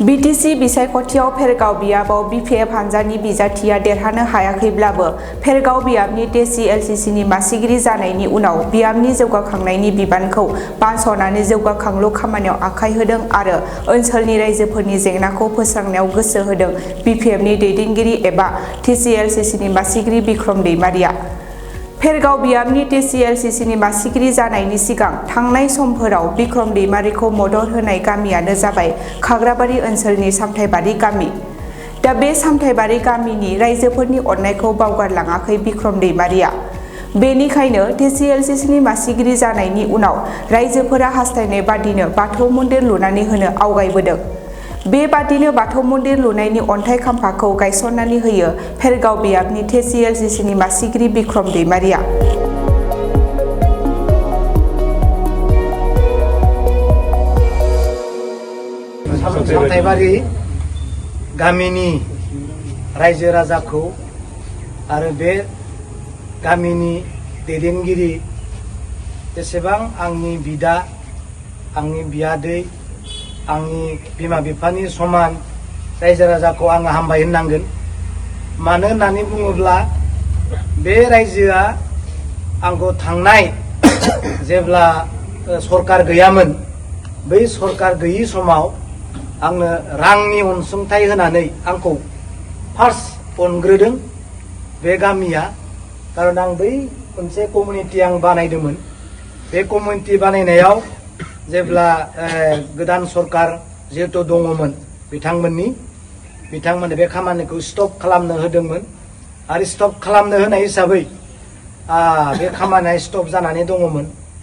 BTC बिसायख'थियाव फेरगाव बियाबाव BPF हानजानि बिजाथिया देरहानो हायाखैब्लाबो फेरगाव बियाबनि टिसिएलसिसिनि मासिगिरि जानायनि उनाव बियाबनि जौगाखांनायनि बिबानखौ बानस'नानै जौगाखांलु खामानियाव आखाइ होदों आरो ओनसोलनि रायजोफोरनि जेंनाखौ फोस्रांनायाव गोसो होदों बिपिएफनि दैदेनगिरि एबा टिसिएलसिसिनि मासिगिरि बिक्रम दैमारिया। फेरगाव बियाबनि टिसिएलसिसिनि मासिगिरि जानायनि सिगां थांनाय समफोराव बिक्रम दैमारिखौ मदद होनाय गामियानो जाबाय खाग्राबारि ओनसोलनि सामथाइबारि गामि। दा बे सामथाइबारि गामिनि रायजोफोरनि अननायखौ बावगारलाङाखै बिक्रम दैमारिया। बेनिखायनो टिसिएलसिसिनि मासिगिरि जानायनि उनाव रायजोफोरा हास्थायनाय बादिनो बाथौ मन्दिर लुनानै होनो आवगायबोदों। बेबादिनो बाथौ मन्दिर लुनायनि अन्थाइ खाम्फाखौ गायसननानै होयो फेरगाव बियाबनि टिसिएलसिसिनि मासिगिरि बिक्रम दैमारिया। सामथाइबारि गामिनि रायजो राजाखौ आरो बे गामिनि दैदेनगिरि जेसेबां आंनि बिदा आंनि बियादै आंनि बिमा बिफानि समान रायजो राजाखौ आङो हामबाय होननांगोन। मानो होननानै बुङोब्ला बे रायजोआ आंखौ थांनाय जेब्ला सरकार गैयामोन बै सरकार गैयि समाव आंनो रांनि अनसुंथाइ होनानै आंखौ फार्स्ट अनग्रोदों बे गामिया। खारन आं बै मोनसे कमिउनिटि आं बानायदोंमोन। बे कमिउनिटि बानायनायाव जेब्ला गोदान सरकार जिहेतु दङमोन बिथांमोननो बे खामानिखौ स्टप खालामनो होदोंमोन आरो स्टप खालामनो होनाय हिसाबै बे खामानिया स्टप जानानै दङमोन।